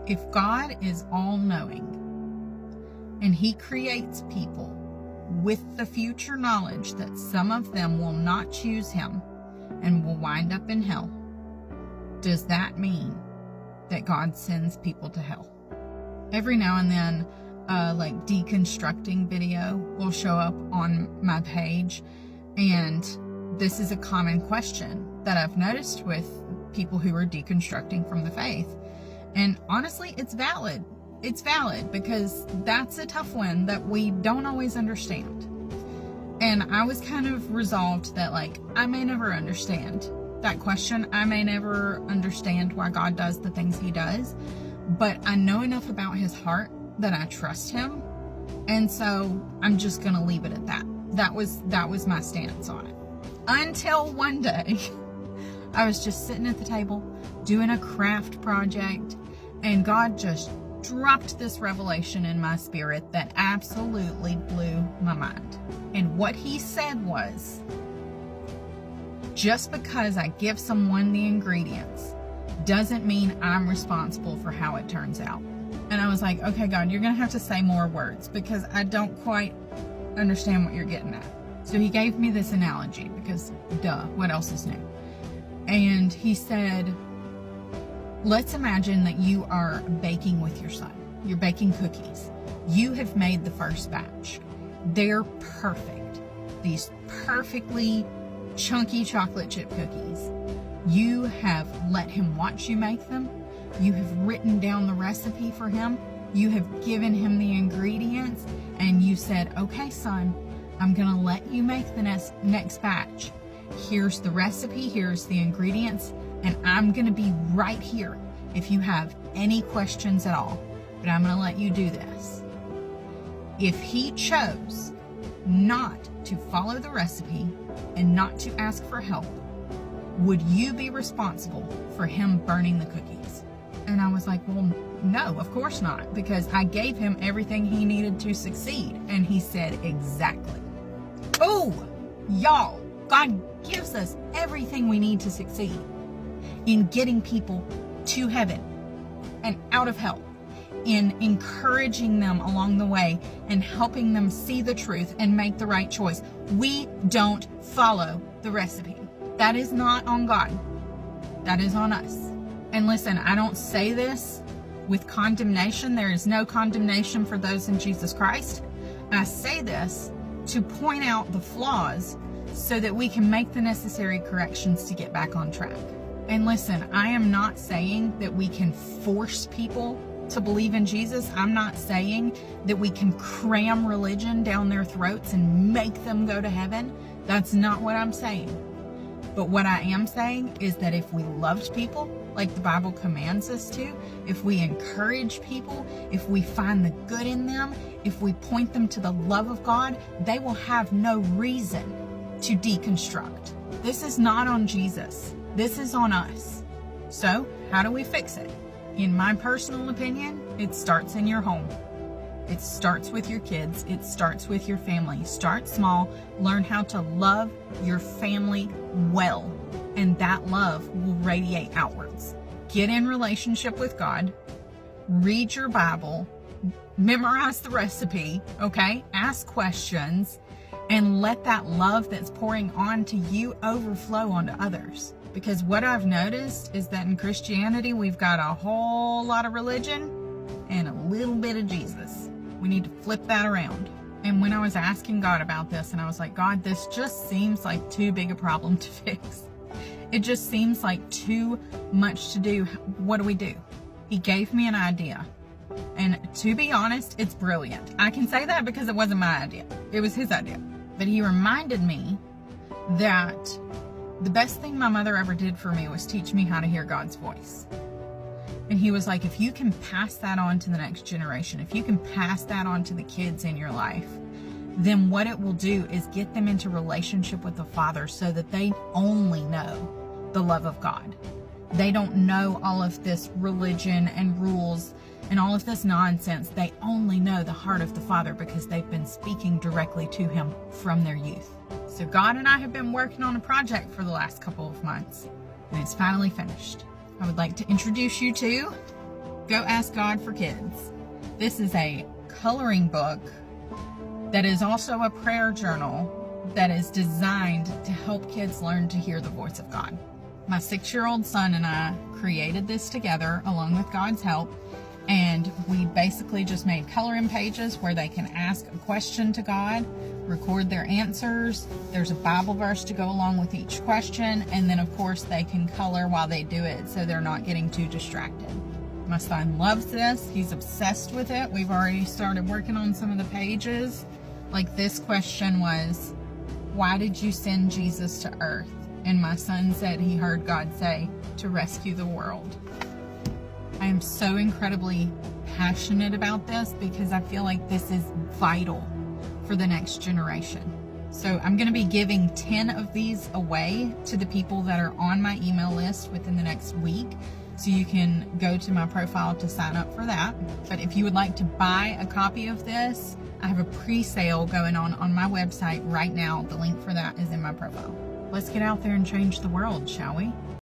If God is all-knowing and he creates people with the future knowledge that some of them will not choose him and will wind up in hell, does that mean that God sends people to hell? Every now and then, like deconstructing video will show up on my page, and this is a common question that I've noticed with people who are deconstructing from the faith. And honestly, it's valid. It's valid because that's a tough one that we don't always understand. And I was kind of resolved that, like, I may never understand that question. I may never understand why God does the things he does, but I know enough about his heart that I trust him. And so I'm just going to leave it at that. That was my stance on it. Until one day, I was just sitting at the table doing a craft project, and God just dropped this revelation in my spirit that absolutely blew my mind. And what he said was, just because I give someone the ingredients doesn't mean I'm responsible for how it turns out. And I was like, okay, God, you're going to have to say more words because I don't quite understand what you're getting at. So he gave me this analogy because, duh, what else is new? And he said, let's imagine that you are baking with your son. You're baking cookies. You have made the first batch. They're perfect. These perfectly chunky chocolate chip cookies. You have let him watch you make them. You have written down the recipe for him. You have given him the ingredients, and you said, okay, son, I'm going to let you make the next batch. Here's the recipe, here's the ingredients, and I'm going to be right here if you have any questions at all. But I'm going to let you do this. If he chose not to follow the recipe and not to ask for help, would you be responsible for him burning the cookies? And I was like, well, no, of course not, because I gave him everything he needed to succeed. And he said, exactly. Oh, y'all, God gives us everything we need to succeed in getting people to heaven and out of hell, in encouraging them along the way and helping them see the truth and make the right choice. We don't follow the recipe. That is not on God. That is on us. And listen, I don't say this with condemnation. There is no condemnation for those in Jesus Christ. I say this to point out the flaws so that we can make the necessary corrections to get back on track. And listen, I am not saying that we can force people to believe in Jesus. I'm not saying that we can cram religion down their throats and make them go to heaven. That's not what I'm saying. But what I am saying is that if we loved people like the Bible commands us to, if we encourage people, if we find the good in them, if we point them to the love of God, they will have no reason to deconstruct. This is not on Jesus. This is on us. So, how do we fix it? In my personal opinion, it starts in your home. It starts with your kids. It starts with your family. Start small. Learn how to love your family well, and that love will radiate outwards. Get in relationship with God. Read your Bible. Memorize the recipe, okay? Ask questions, and let that love that's pouring onto you overflow onto others. Because what I've noticed is that in Christianity, we've got a whole lot of religion and a little bit of Jesus. We need to flip that around. And when I was asking God about this, and I was like, God, this just seems like too big a problem to fix. It just seems like too much to do. What do? He gave me an idea. And to be honest, it's brilliant. I can say that because it wasn't my idea. It was his idea. But he reminded me that the best thing my mother ever did for me was teach me how to hear God's voice. And he was like, if you can pass that on to the next generation, if you can pass that on to the kids in your life, then what it will do is get them into relationship with the Father so that they only know the love of God. They don't know all of this religion and rules and all of this nonsense. They only know the heart of the Father because they've been speaking directly to him from their youth. So God and I have been working on a project for the last couple of months, and it's finally finished. I would like to introduce you to Go Ask God for Kids. This is a coloring book that is also a prayer journal that is designed to help kids learn to hear the voice of God. My 6-year-old son and I created this together along with God's help, and we basically just made coloring pages where they can ask a question to God, record their answers. There's a Bible verse to go along with each question, and then of course they can color while they do it so they're not getting too distracted. My son loves this. He's obsessed with it. We've already started working on some of the pages. Like this question was, why did you send Jesus to earth? And my son said he heard God say, to rescue the world. I am so incredibly passionate about this because I feel like this is vital for the next generation. So I'm going to be giving 10 of these away to the people that are on my email list within the next week. So you can go to my profile to sign up for that. But if you would like to buy a copy of this, I have a pre-sale going on my website right now. The link for that is in my profile. Let's get out there and change the world, shall we?